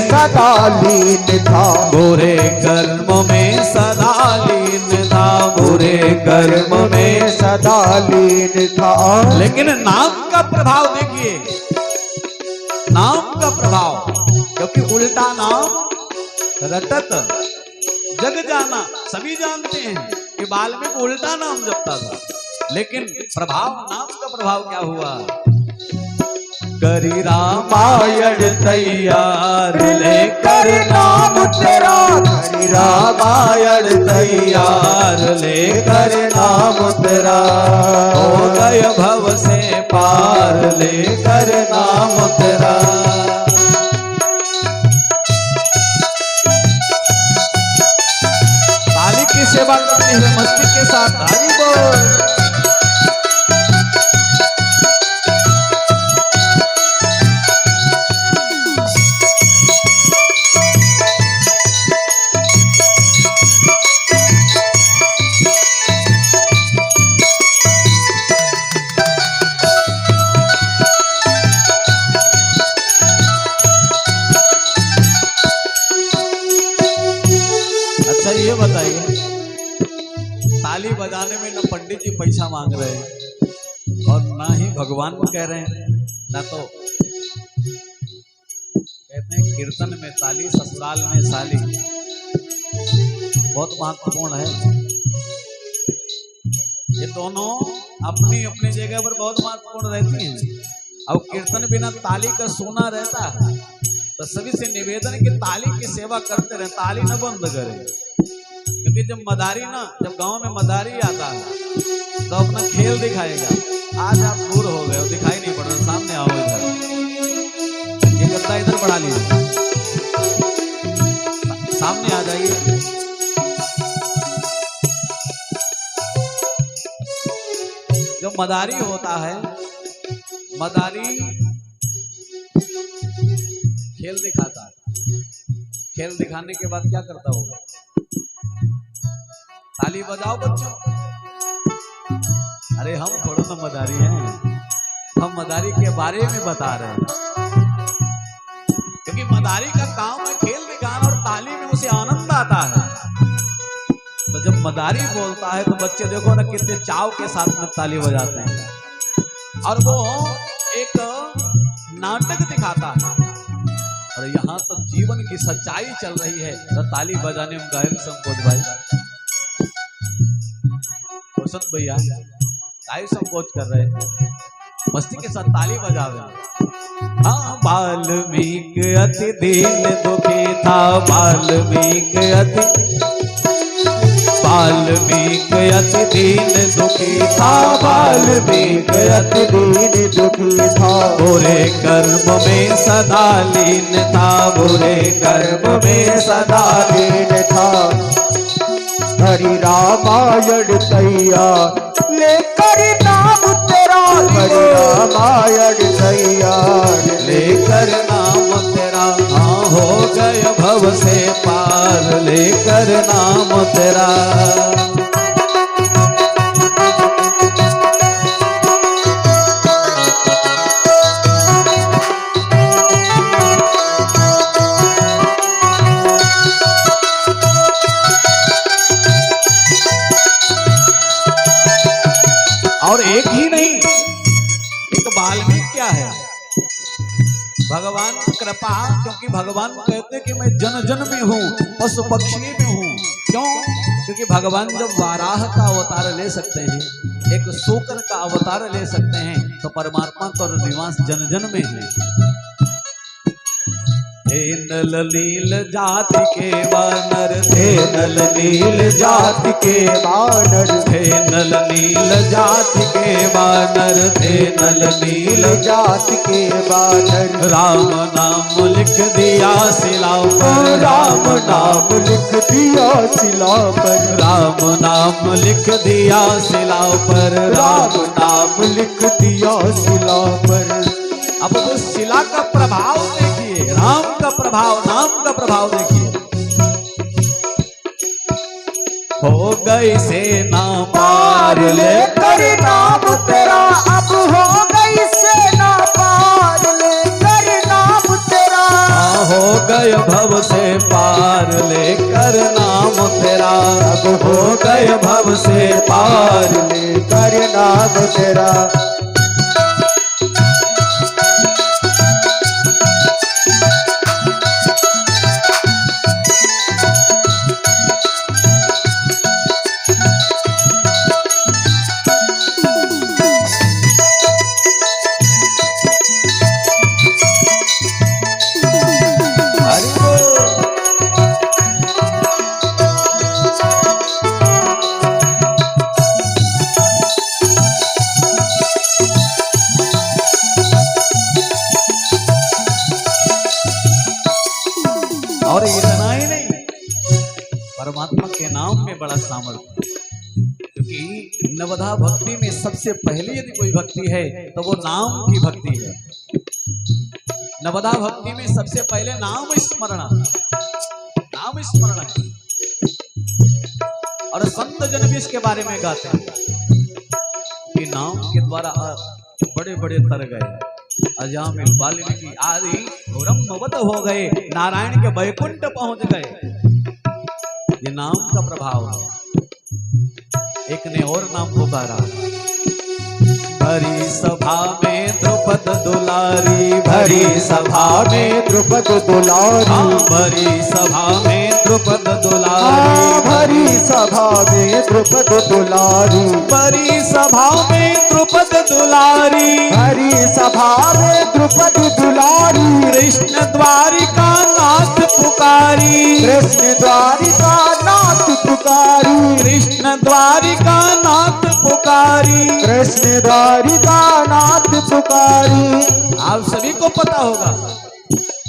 सदा लीन था, बुरे कर्म में सदा लीन था, बुरे कर्म में सदा लीन था। लेकिन नाम का प्रभाव देखिए, नाम का प्रभाव, क्योंकि उल्टा नाम रटत जग जाना, सभी जानते हैं कि वाल्मीकि उल्टा नाम जपता था, लेकिन प्रभाव, नाम का प्रभाव क्या हुआ? करी रामायण तैयार लेकर नाम तेरा, करी रामायण तैयार लेकर नाम तेरा, हो गए भव से पार लेकर नाम तेरा। ताली की सेवा करते हुए मस्ती के साथ हरि बोल। अच्छा ये बताइए, ताली बजाने में न पंडित जी पैसा मांग रहे हैं और ना ही भगवान को कह रहे हैं, ना तो कहते हैं कीर्तन में ताली ससुराल में साली, बहुत महत्वपूर्ण है। ये दोनों अपनी अपनी जगह पर बहुत महत्वपूर्ण रहती हैं। अब कीर्तन बिना ताली का सोना रहता है, तो सभी से निवेदन है कि ताली की सेवा करते रहे, ताली न बंद करें। क्योंकि जब मदारी ना, जब गांव में मदारी आता है तो अपना खेल दिखाएगा। आज आप दूर हो गए, दिखाई नहीं पड़ रहा, सामने आओ इधर, ये गद्दा इधर बढ़ा लीजिए, सामने आ जाइए। जो मदारी होता है, मदारी खेल दिखाता है, खेल दिखाने के बाद क्या करता होगा? ताली बजाओ बच्चों। अरे हम थोड़ा ना मदारी हैं, हम मदारी के बारे में बता रहे हैं, क्योंकि मदारी का काम है खेल दिखाना और ताली में उसे आनंद आता है। तो जब मदारी बोलता है तो बच्चे देखो ना कितने चाव के साथ में ताली बजाते हैं, और वो एक नाटक दिखाता है। और यहाँ तो जीवन की सच्चाई चल रही है, तो ताली बजाने में गायक संकोच भाई, वसंत भैया ताली संकोच कर रहे हैं, मस्ती के साथ ताली बजा रहे। हाँ, वाल्मीकि अति दीन दुखी था, वाल्मीकि अति दीन दुखी था, वाल्मीकि अति दीन दुखी था, बुरे कर्म में सदा लीन था, बुरे कर्म में सदा लीन था। हरि रामायण तैयार लेकर नाम तेरा, हरि रामायण तैयार लेकर नाम तेरा, हाँ हो गए भव से पार लेकर नाम तेरा। और एक ही नहीं, एक वाल्मीकि क्या है? भगवान की कृपा, क्योंकि भगवान कहते हैं कि मैं जन जन में हूँ, पशु पक्षी में हूँ। क्यों? क्योंकि भगवान जब वाराह का अवतार ले सकते हैं, एक शूकर का अवतार ले सकते हैं, तो परमात्मा का निवास जन जन में है। थे नल नील जाति के वानर, थे नल नील जाति के वानर, थे नल नील जाति के वानर, थे नल नील जाति के वानर। राम नाम लिख दिया शिला पर, राम नाम लिख दिया शिला पर, राम नाम लिख दिया शिला पर, राम नाम लिख दिया शिला पर। अब तो शिला का प्रभाव देखिए, राम का प्रभाव, नाम का प्रभाव देखिए। हो गई सेना पार लेकर नाम तेरा, अब हो गई सेना पार लेकर नाम तेरा। हो गई गए भव से पार लेकर नाम तेरा, अब हो गए भव से पार लेकर नाम तेरा। और इतना ही नहीं, परमात्मा के नाम में बड़ा सामर्थ्य, क्योंकि नवधा भक्ति में सबसे पहले यदि कोई भक्ति है तो वो नाम की भक्ति है। नवधा भक्ति में सबसे पहले नाम स्मरण है। और संत जन भी इसके बारे में गाते हैं कि नाम के द्वारा बड़े बड़े तर गए, अजामिल वाल्मीकि आदि ब्रह्मवत हो गए, नारायण के वैकुंठ पहुंच गए। ये नाम का प्रभाव है। एक ने और नाम पुकारा, भरी सभा में द्रुपद दुलारी, भरी सभा में द्रुपद दुलारी, भरी सभा में द्रुपद दुलारी, भरी सभा में द्रुपद दुलारी, भरी सभा में द्रुपद दुलारी, भरी सभा में द्रुपद दुलारी, कृष्ण द्वारिका नाथ पुकारी, कृष्ण द्वारिका नाथ पुकारी, कृष्ण द्वारिका नाथ पुकारी, कृष्ण द्वारिका नाथ पुकारी। आप सभी को पता होगा,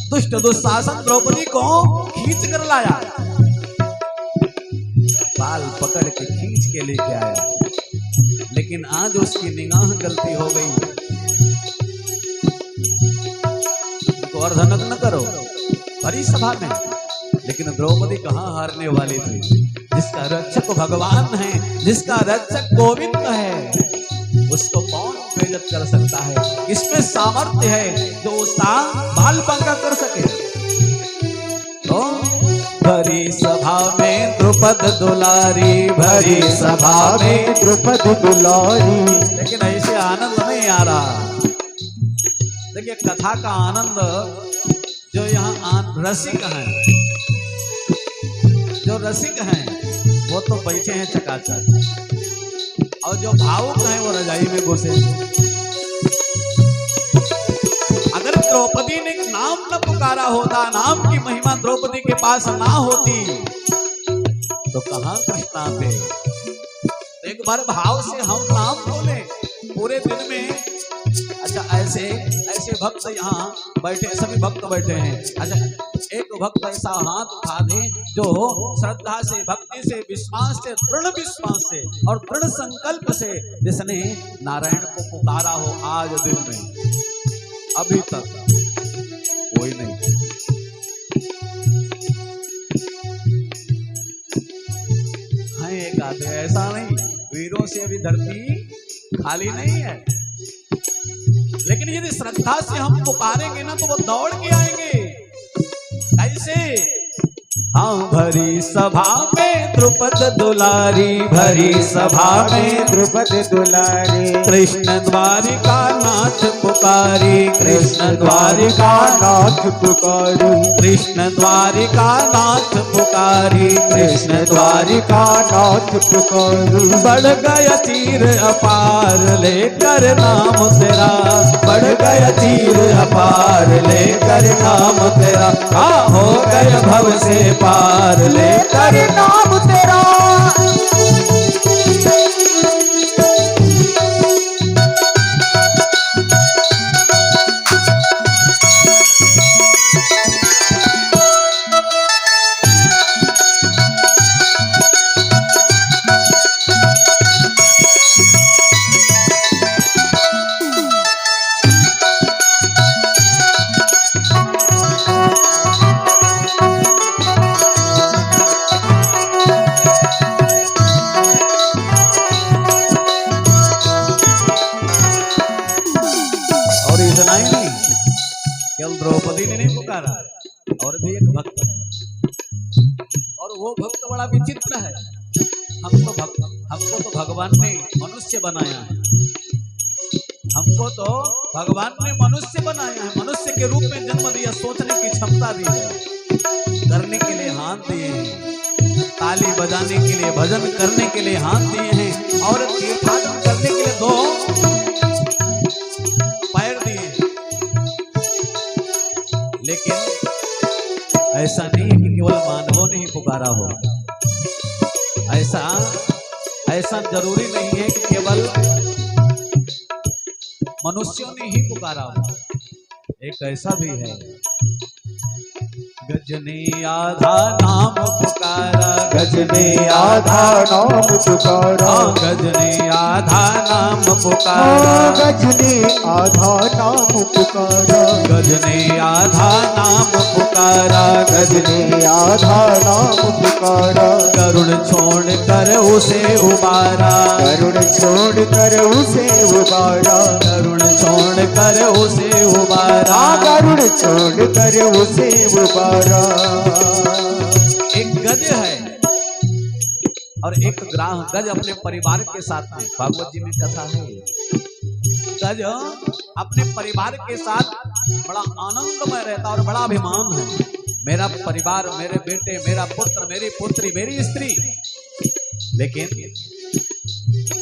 दुष्ट दुशासन द्रौपदी को खींच कर लाया, बाल पकड़ के खींच के लेके आया, लेकिन आज उसकी निगाह गलती हो गई। तो अर्धनग्न न करो भरी सभा में, लेकिन द्रौपदी कहाँ हारने वाली थी। जिसका रक्षक भगवान है, जिसका रक्षक गोविंद है, उसको कौन बेइज्जत कर सकता है। इसमें सामर्थ्य है जो उसका बाल पंखा कर सके। तो भरी सभा में द्रुपद दुलारी, भरी सभा में द्रुपद दुलारी। लेकिन ऐसे आनंद नहीं आ रहा। देखिए कथा का आनंद, जो यहाँ रसिक हैं, जो रसिक हैं वो तो बैठे हैं चकाचक, और जो भावुक हैं वो रजाई में घुसे। अगर द्रौपदी ने नाम न पुकारा होता, नाम की महिमा द्रौपदी के पास ना होती, तो कहां कृष्ण आते। एक बार भाव से हम नाम बोले पूरे दिन में। अच्छा ऐसे भक्त यहाँ बैठे, सभी भक्त बैठे हैं। अच्छा एक भक्त ऐसा हाथ उठा दे जो श्रद्धा से, भक्ति से, विश्वास से, दृढ़ विश्वास से और दृढ़ संकल्प से जिसने नारायण को पुकारा हो आज दिन में, अभी तक कोई नहीं। हाँ एक आधे, ऐसा नहीं, वीरों से भी धरती खाली नहीं है। लेकिन यदि श्रद्धा से हम पुकारेंगे ना तो वो दौड़ के आएंगे। कैसे? हाँ भरी सभा में द्रुपद दुलारी, भरी सभा में द्रुपद दुलारी, कृष्ण द्वारिका नाथ पुकारी, कृष्ण द्वारिका नाथ पुकारी, कृष्ण द्वारिका नाथ पुकारी, कृष्ण द्वारिका नाथ पुकारी। बढ़ गया तीर अपार लेकर नाम तेरा, बढ़ गया तीर अपार लेकर नाम तेरा, हो गए भव से पार लेकर नाम तेरा। भी एक भक्त है, और वो भक्त बड़ा विचित्र है। हमको तो भगवान ने मनुष्य बनाया है, हमको तो भगवान ने मनुष्य बनाया है, मनुष्य के रूप में जन्म दिया, सोचने की क्षमता दी है, करने के लिए हाथ दिए हैं, ताली बजाने के लिए, भजन करने के लिए हाथ दिए हैं, और तीर्थाटन करने के लिए 2 पैर दिए हैं। लेकिन ऐसा नहीं है कि केवल मानवों ने ही पुकारा हो, ऐसा जरूरी नहीं है कि केवल मनुष्यों ने ही पुकारा हो, एक ऐसा भी है, गजने आधा नाम पुकारा, गजने आधा नाम पुकारा, गजने आधा नाम पुकारा, गजने आधा नाम पुकारा, गजने आधा नाम पुकारा, गजने आधा नाम पुकारा, करुण छोड़ कर उसे उबारा, करुण छोड़ कर उसे उबारा, करुण छोड़ कर उसे उबारा, करुण छोड़ कर उसे उबारा। एक गज है और एक ग्राह। गज अपने परिवार के साथ में, भागवत जी में कथा है, गज अपने परिवार के साथ बड़ा आनंदमय रहता और बड़ा अभिमान है, मेरा परिवार, मेरे बेटे, मेरा पुत्र, मेरी पुत्री, मेरी स्त्री। लेकिन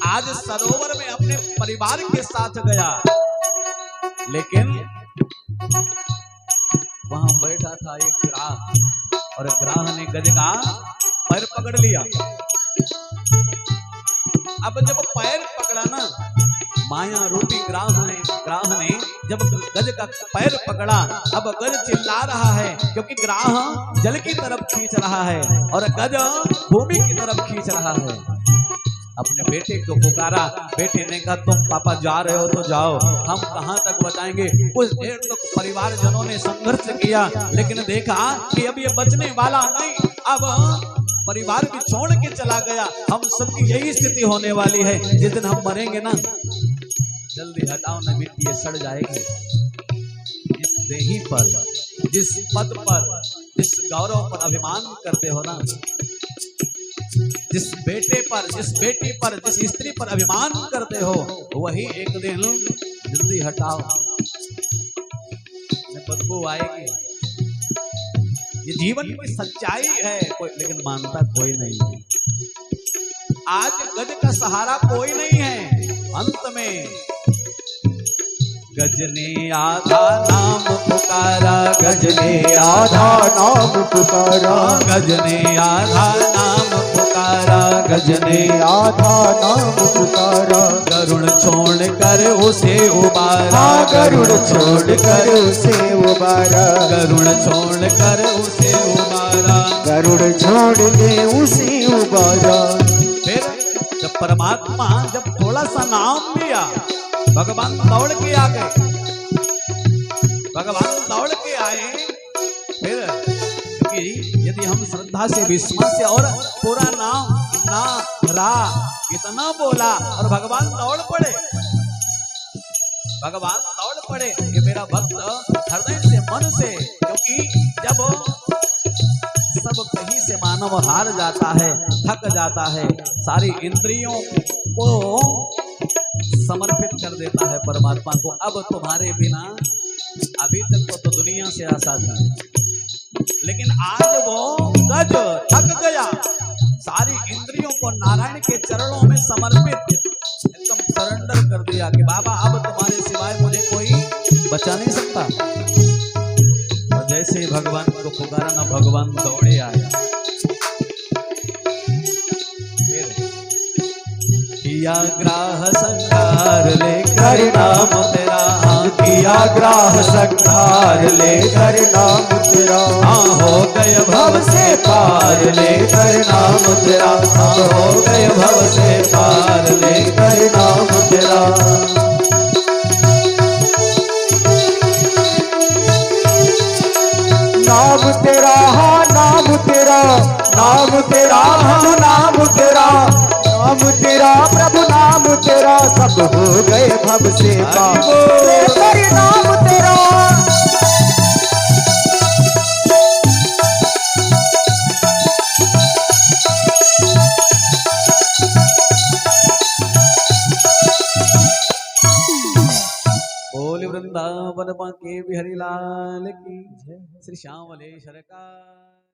आज सरोवर में अपने परिवार के साथ गया, लेकिन वहां बैठा था एक ग्राह, और ग्राह ने गज का पैर पकड़ लिया। अब जब पैर पकड़ा ना, माया रूपी ग्राह ने जब गज का पैर पकड़ा, अब गज चिल्ला रहा है, क्योंकि ग्राह जल की तरफ खींच रहा है और गज भूमि की तरफ खींच रहा है। अपने बेटे को पुकारा, बेटे ने कहा तुम पापा जा रहे हो तो जाओ, हम कहां तक बचाएंगे। कुछ देर तक परिवार जनों ने संघर्ष किया, लेकिन देखा कि अब ये बचने वाला नहीं, अब परिवार भी छोड़ के चला गया। हम सबकी यही स्थिति होने वाली है, जिस दिन हम मरेंगे ना, जल्दी हटाओ न मिट्टी, ये सड़ जाएगी। जिस देही पर, जिस पद पर, जिस गौरव पर अभिमान करते हो ना, जिस बेटे पर, जिस बेटी पर, जिस स्त्री पर अभिमान करते हो, वही एक दिन जल्दी हटाओ, बदबू आएगी। ये जीवन की सच्चाई है, लेकिन मानता कोई नहीं है। आज गज का सहारा कोई नहीं है। अंत में गजने आधा नाम पुकारा, गजने आधा नाम पुकारा, गजने आधा नाम पुकारा, गजने आधा नाम पुकारा, करुण छोड़ कर उसे उबारा, करुण छोड़ कर उसे उबारा, करुण छोड़ कर उसे उबारा, करुण छोड़ के उसे उबारा। फिर जब परमात्मा जब थोड़ा सा नाम लिया, भगवान दौड़ के आ गए, भगवान दौड़ के आए। फिर क्योंकि यदि हम श्रद्धा से, विश्वास से और पूरा नाम ना रा इतना बोला और भगवान दौड़ पड़े, भगवान दौड़ पड़े कि मेरा भक्त हृदय से, मन से, क्योंकि जब सब कहीं से मानव हार जाता है, थक जाता है, सारी इंद्रियों को समर्पित कर देता है परमात्मा को। अब तुम्हारे बिना, अभी तक तो दुनिया से आशा था, लेकिन आज वो गज थक गया, सारी इंद्रियों को नारायण के चरणों में समर्पित, एकदम सरेंडर कर दिया कि बाबा अब तुम्हारे सिवाय मुझे कोई बचा नहीं सकता। और जैसे ही भगवान को पुकारा ना, भगवान दौड़े आया। किया ग्राह संगार लेकर नाम तेरा, किया ग्राह संगार लेकर नाम तेरा, हो गए भव से पार लेकर नाम तेरा, हो गए भव से पार लेकर नाम तेरा। नाम तेरा, हाँ नाम तेरा, नाम तेरा, हाँ नाम तेरा, नाम तेरा प्रभु, नाम तेरा, सब हो गए भव से पार लेकर नाम तेरा। वृंदावन बांके बिहारी लाल की जय। श्री श्यामलेश्वर का